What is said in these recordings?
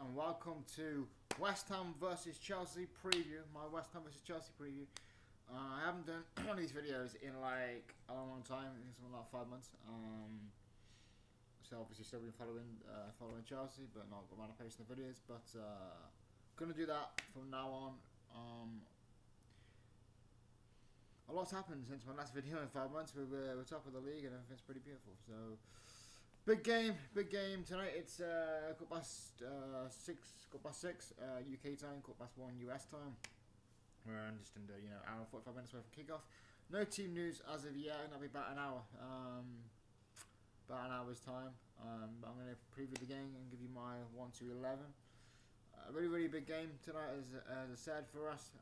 and welcome to West Ham versus Chelsea preview. My West Ham versus Chelsea preview. I haven't done one of these videos in like a long time. I think it's been like 5 months. So obviously still been following Chelsea, but not got around to posting the videos. But gonna do that from now on. A lot's happened since my last video in 5 months. We're top of the league and everything's pretty beautiful. So big game tonight. It's got past 6 UK time, got past 1 US time. We're just under hour and 45 minutes away from kickoff. No team news as of yet, and that'll be about an hour. About an hour's time. I'm going to preview the game and give you my 1 to 11. Really big game tonight, as I said, for us.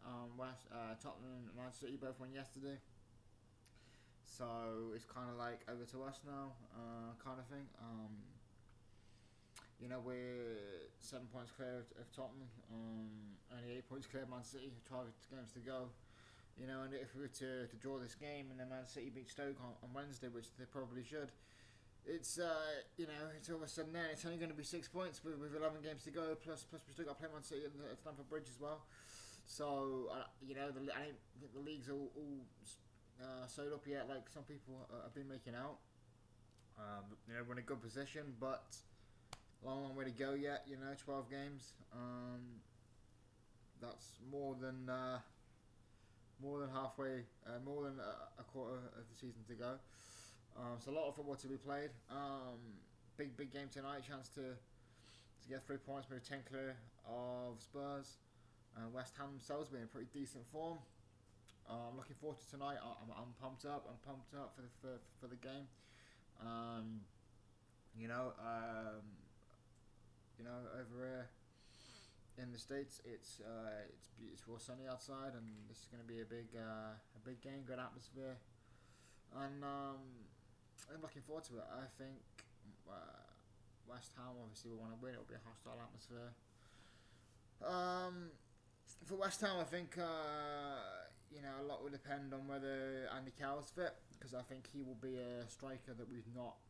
Tottenham and Manchester City both won yesterday, so it's kind of like over to us now, kind of thing. We're 7 points clear of Tottenham, only 8 points clear of Man City. 12 games to go. And if we were to draw this game and then Man City beat Stoke on Wednesday, which they probably should, it's it's all of a sudden then it's only going to be 6 points with 11 games to go. Plus we still got to play Man City at Stamford Bridge as well. So I don't think the league's all sewed up yet, like some people have been making out. We're in a good position, but long way to go yet. 12 games. That's more than halfway, more than a quarter of the season to go. So a lot of football to be played. Big game tonight. Chance to get 3 points, maybe 10 clear of Spurs. West Ham themselves being in pretty decent form. I'm looking forward to tonight. I'm pumped up. I'm pumped up for the game. Over here in the States, it's beautiful, sunny outside, and this is going to be a big game, good atmosphere, and I'm looking forward to it. I think West Ham obviously will want to win. It'll be a hostile atmosphere. For West Ham, I think a lot will depend on whether Andy Carroll's fit, because I think he will be a striker that we've not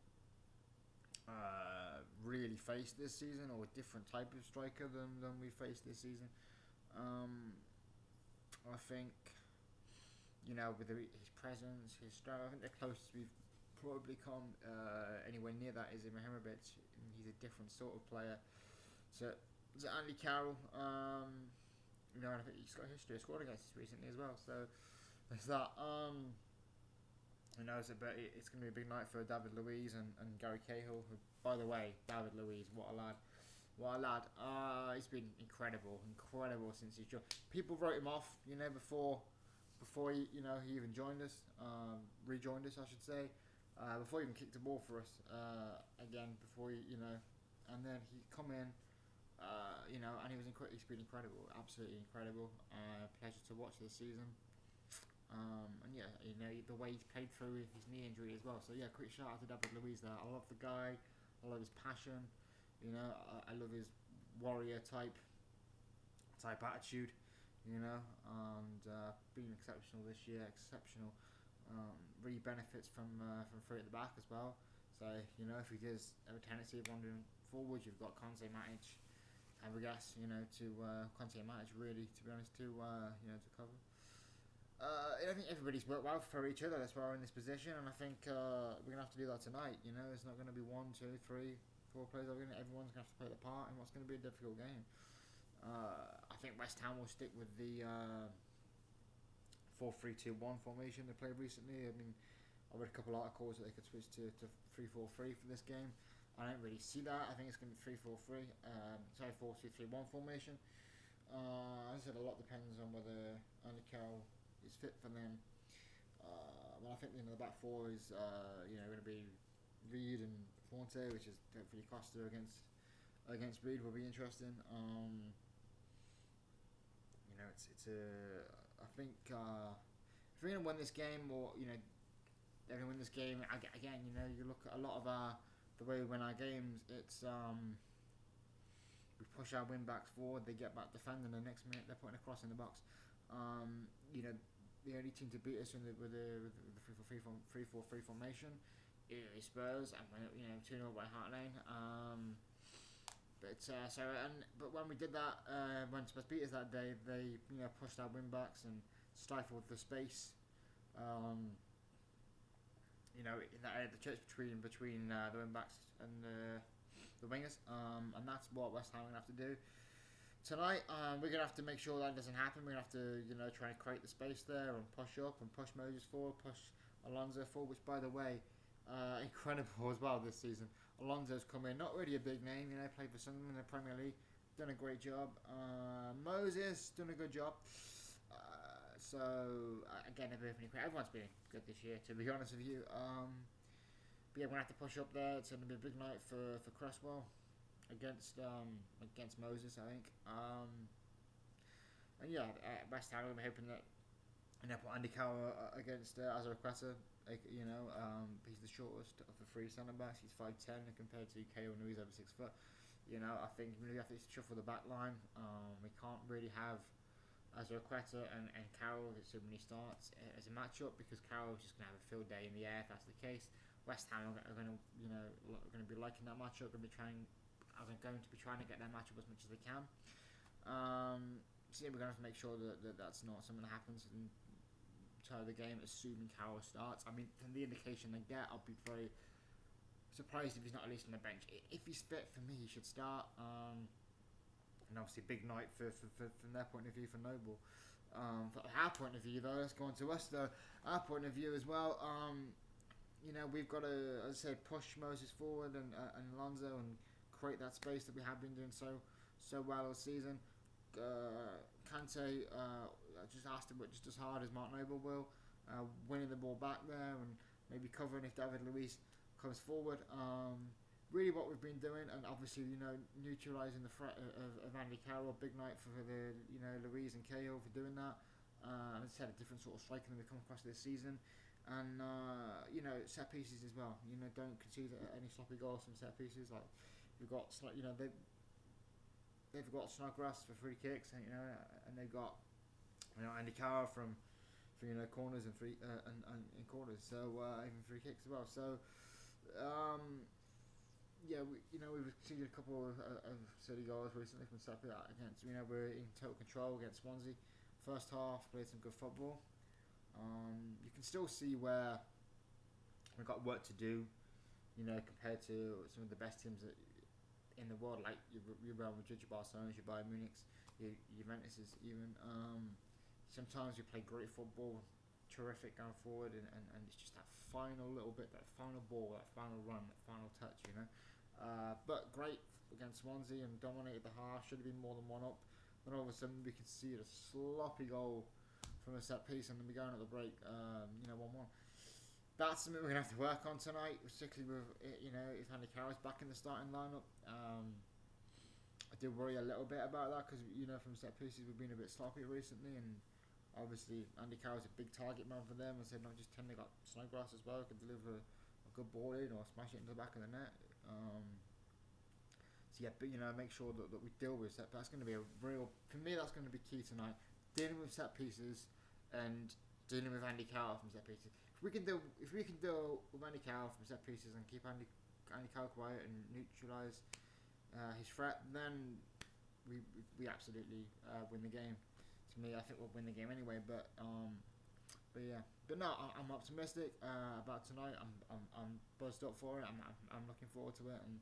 really faced this season, or a different type of striker than we faced this season. I think with his presence, his style, I think the closest we've probably come anywhere near that is Ibrahimovic, and he's a different sort of player. So Andy Carroll, and I think he's got a history. He scored against us recently as well, so there's that. But it's going to be a big night for David Luiz and Gary Cahill. Who, by the way, David Luiz, what a lad! He's been incredible since he's joined. People wrote him off, before he even joined us, rejoined us, I should say, before he even kicked the ball for us again. And then he come in, and he's been incredible, absolutely incredible. Pleasure to watch this season. The way he's played through his knee injury as well. So quick shout out to David Luiz there. I love the guy. I love his passion. I love his warrior type attitude. And being exceptional this year. Exceptional. Really benefits from three at the back as well. So if he does have a tendency of wandering forward, you've got Conte, Matic, Fabregas. Conte and Matic really, to be honest, to cover. I think everybody's worked well for each other. That's why we're in this position, and I think we're gonna have to do that tonight. It's not gonna be 1, 2, 3, 4 players. Everyone's gonna have to play their part in what's gonna be a difficult game. I think West Ham will stick with the 4-3-2-1 formation they played recently. I mean, I read a couple of articles that they could switch to 3-4-3 for this game. I don't really see that. I think it's gonna be 3-4-3. 4-2-3-1 formation. As I said, a lot depends on whether Andy Carroll is fit for them. But I think the back four is going to be Reed and Fonte, which is hopefully Costa against Reed will be interesting. I think if we're going to win this game, or they're going to win this game again. You look at a lot of the way we win our games. It's we push our wing backs forward, they get back defending, the next minute they're putting a cross in the box. The only team to beat us with the 3-4-3 formation is Spurs, and 2-0 by Hart Lane. But But when we did that, when Spurs beat us that day, they pushed our wing backs and stifled the space. In that the church between the wing backs and the wingers, and that's what West Ham are gonna have to do tonight. We're gonna have to make sure that doesn't happen. We're gonna have to try and create the space there and push up and push Moses forward, push Alonso forward. Which, by the way, incredible as well this season. Alonso's come in, not really a big name, played for Sunderland in the Premier League, done a great job. Moses done a good job. Again, everyone's been good this year, to be honest with you. But yeah, we're gonna have to push up there. It's gonna be a big night for Cresswell against Moses, I think. West Ham, I'm hoping that put Andy Carroll against Azpilicueta. He's the shortest of the three centre backs. He's 5'10" compared to Cahill Nui, over 6 foot. I think we have to shuffle the back line. We can't really have Azpilicueta and Carroll so many starts as a matchup, because Carroll's just going to have a field day in the air if that's the case. West Ham are going to be liking that matchup. Going to be trying to get that matchup as much as they can. We're going to have to make sure that that's not something that happens in the game, assuming Carroll starts. I mean, from the indication I get, I'll be very surprised if he's not at least on the bench. If he's fit, for me, he should start. And obviously, big night from their point of view for Noble. From our point of view, though, let's go on to us, though. Our point of view as well. We've got to, as I said, push Moses forward and Alonso and create that space that we have been doing so well all season. Kante, just asked him just as hard as Mark Noble will, winning the ball back there and maybe covering if David Luiz comes forward. Really what we've been doing, and obviously neutralising the threat of Andy Carroll. Big night for the Luiz and Cahill for doing that. As I said, a different sort of striking than we come across this season, and set pieces as well. Don't concede any sloppy goals from set pieces. Like we've got they've got Snodgrass for free kicks, and they've got Andy Carroll from corners and corners. So even free kicks as well. So. We've conceded a couple of silly goals recently from set against. We're in total control against Swansea. First half, played some good football. You can still see where we've got work to do. Compared to some of the best teams in the world, like your Real Madrid, your Barcelona, your Bayern Munich, your Juventus even. Sometimes we play great football, terrific going forward, and it's just that final little bit, that final ball, that final run, that final touch, But great against Swansea and dominated the half. Should have been more than one up. Then all of a sudden we could see a sloppy goal from a set piece, and then we going at the break, 1-1. That's something we're gonna have to work on tonight, particularly with if Andy Carroll's back in the starting lineup. I do worry a little bit about that because from set pieces we've been a bit sloppy recently, and obviously Andy Carroll's a big target man for them. I said not just 10, they got Snodgrass as well, could deliver a good ball in or smash it into the back of the net. Make sure that we deal with set. That's going to be for me. That's going to be key tonight. Dealing with set pieces and dealing with Andy Carroll from set pieces. If we can deal with Andy Carroll from set pieces and keep Andy Carroll quiet and neutralise his threat, then we absolutely win the game. To me, I think we'll win the game anyway. But no, I'm optimistic about tonight. I'm buzzed up for it. I'm looking forward to it, and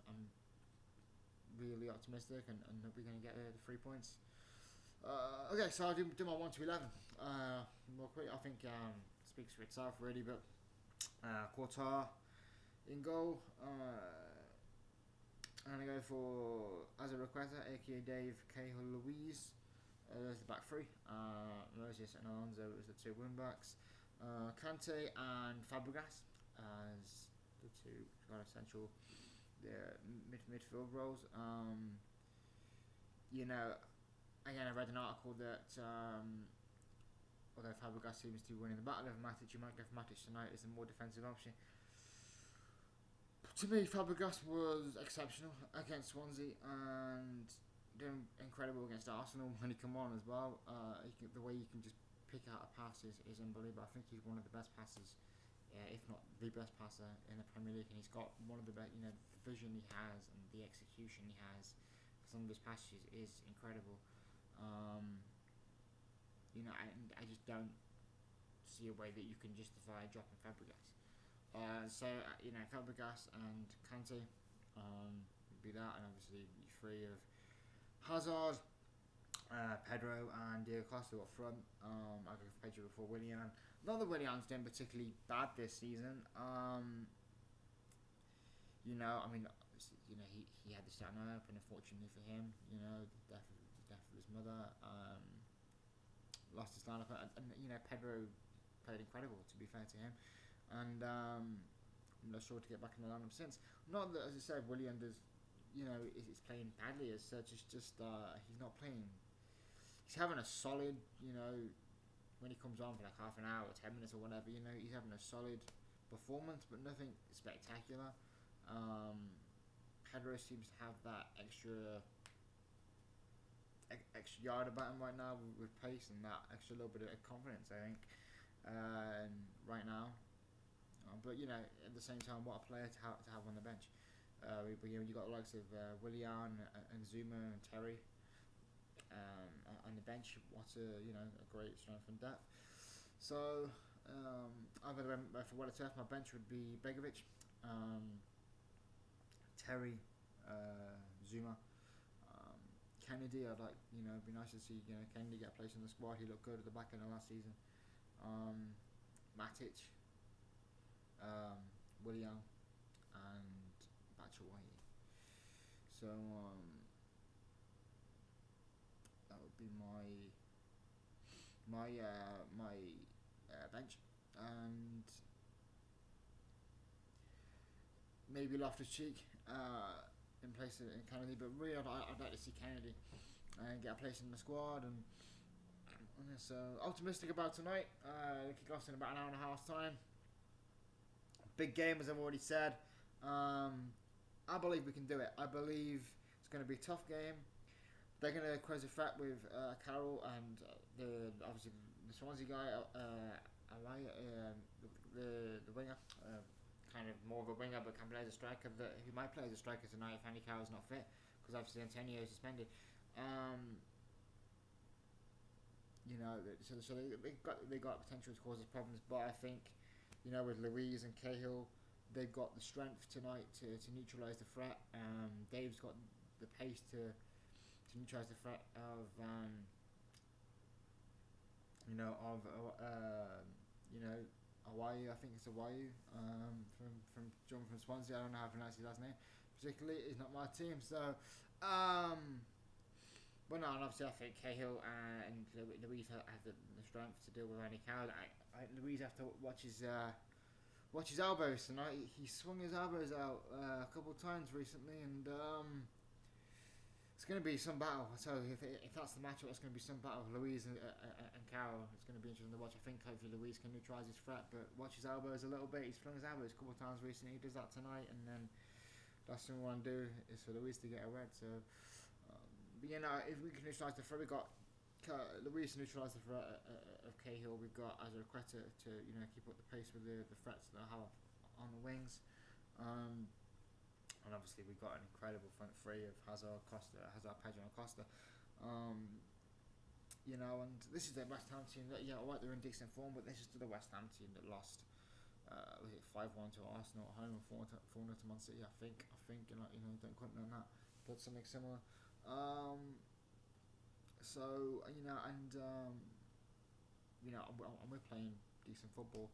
I'm really optimistic, and we're going to get the 3 points. Okay, so I'll do my 1 to 11. More quick, I think speaks for itself really. But Quartar in goal. I'm going to go for Azpilicueta, aka Dave Cahill Luiz. There's the back three. Moses and Alonso as the two wing backs. Kante and Fabregas as the two kind of central midfield roles. Again, I read an article that although Fabregas seems to be winning the battle of Matic, you might go for Matic tonight as a more defensive option. To me, Fabregas was exceptional against Swansea and doing incredible against Arsenal when he come on as well. The way you can just pick out a pass is unbelievable. I think he's one of the best passers if not the best passer in the Premier League, and he's got one of the best. The vision he has and the execution he has for some of his passes is incredible. I just don't see a way that you can justify dropping Fabregas. Fabregas and Kante would be that, and obviously three of Hazard, Pedro, and Diego Costa up front. I go for Pedro before Willian. Not that Willian's doing particularly bad this season. He had the starting lineup, and unfortunately for him, the death of his mother, lost his lineup, and Pedro played incredible, to be fair to him, and I'm not sure to get back in the lineup since. Not that, as I said, Willian is playing badly as such. It's just he's not playing. He's having a solid, when he comes on for like half an hour, 10 minutes or whatever, he's having a solid performance, but nothing spectacular. Pedro seems to have that extra yard about him right now with pace and that extra little bit of confidence, I think, right now. But at the same time, what a player to have on the bench. You got the likes of Willian and Zuma and Terry on the bench. What a great strength and depth. So for what it's worth, my bench would be Begovic, Terry, Zuma, Kennedy. I'd like it'd be nice to see Kennedy get a place in the squad. He looked good at the back end of last season. Matic, Willian, and Batshuayi. So that would be my bench, and maybe Loftus-Cheek in place of Kennedy. But really, I'd like to see Kennedy and get a place in the squad. And so optimistic about tonight. The kick-off's in about an hour and a half time. Big game, as I've already said. I believe we can do it. I believe it's going to be a tough game. They're going to close a threat with Carroll and obviously the Swansea guy, the winger, kind of more of a winger, but can play as a striker. Who might play as a striker tonight if Andy Carroll's not fit, because obviously Antonio is suspended. So they got potential to cause us problems, but I think with Luiz and Cahill, they've got the strength tonight to neutralise the threat. Dave's got the pace to neutralise the threat of Awayu. I think it's Awayu from John from Swansea. I don't know how to pronounce his last name particularly. He's not my team, so but no, and obviously I think Cahill and Luiz have the strength to deal with Andy Carroll. Luiz have to watch his elbows tonight. He swung his elbows out a couple of times recently, and it's going to be some battle. So if that's the matchup, it's going to be some battle. Luiz and Carroll. It's going to be interesting to watch. I think hopefully Luiz can neutralise his threat, but watch his elbows a little bit. He's flung his elbows a couple of times recently. He does that tonight, and then last thing we want to do is for Luiz to get a red. So, but if we can neutralise the threat, we got Luiz to neutralise the threat of Cahill. We've got Azpilicueta to keep up the pace with the threats that I have on the wings. And obviously we've got an incredible front three of Hazard, Pedro, and Costa. And this is the West Ham team that, they're in decent form, but this is the West Ham team that lost, was it 5-1 to Arsenal at home and 4-0 to Man City, I think, don't quote me on that, but something similar. And we're playing decent football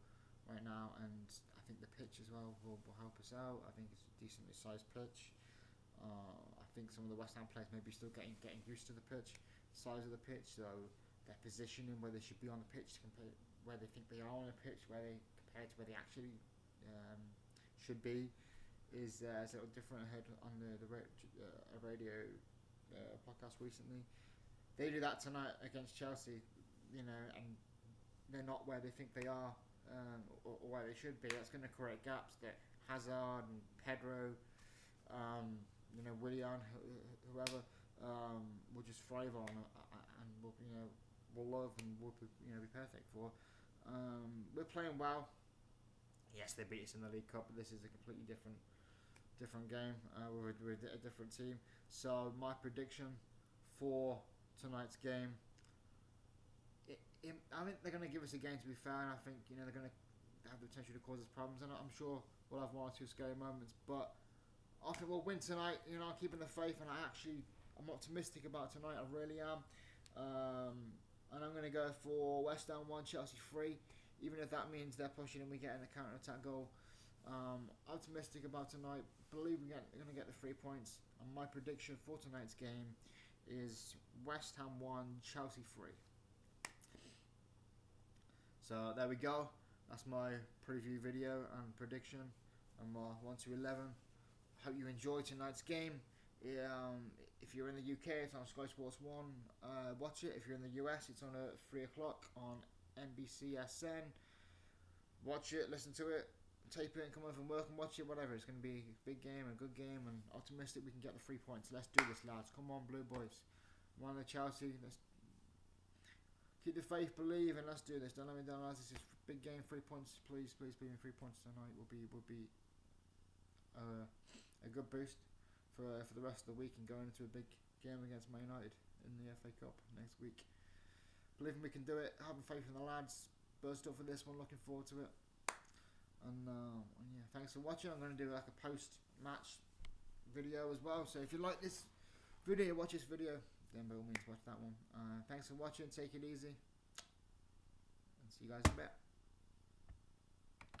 right now, and I think the pitch as well will help us out. I think it's a decently sized pitch. I think some of the West Ham players may be still getting used to the pitch, size of the pitch, so their positioning, where they should be on the pitch compared where they think they are on the pitch, compared to where they actually should be, is a little different. I heard on the radio podcast recently. They do that tonight against Chelsea, and they're not where they think they are, or where they should be. That's going to create gaps that Hazard and Pedro, Willian, whoever, will just thrive on, and will love and will be perfect for. We're playing well. Yes, they beat us in the League Cup, but this is a completely different game with a different team. So my prediction for tonight's game, I think they're going to give us a game, to be fair, and I think they're going to have the potential to cause us problems, and I'm sure we'll have one or two scary moments, but I think we'll win tonight. I'm keeping the faith, and I'm optimistic about tonight. I really am. And I'm going to go for West Ham 1, Chelsea 3, even if that means they're pushing and we get in a counter-attack goal. Optimistic about tonight. Believe we're going to get the 3 points. And my prediction for tonight's game is West Ham 1, Chelsea 3. So there we go. That's my preview video and prediction. And 1 to 11. Hope you enjoyed tonight's game. If you're in the UK, it's on Sky Sports 1. Watch it. If you're in the US, it's on at 3 o'clock on NBCSN. Watch it, listen to it, tape it, and come over from work and watch it, whatever. It's going to be a big game, a good game, and optimistic we can get the 3 points. Let's do this, lads. Come on, Blue Boys. One of Chelsea. Let's keep the faith, believe, and let's do this. Don't let me down, lads. This is a big game. 3 points, please, please, please. 3 points tonight would be a good boost for the rest of the week and going into a big game against Man United in the FA Cup next week. Believing we can do it. Having faith in the lads. Burst up for this one. Looking forward to it. And yeah, thanks for watching. I'm going to do like a post-match video as well. So if you like this video, watch this video, then by all means watch that one. Thanks for watching. Take it easy. And see you guys in a bit.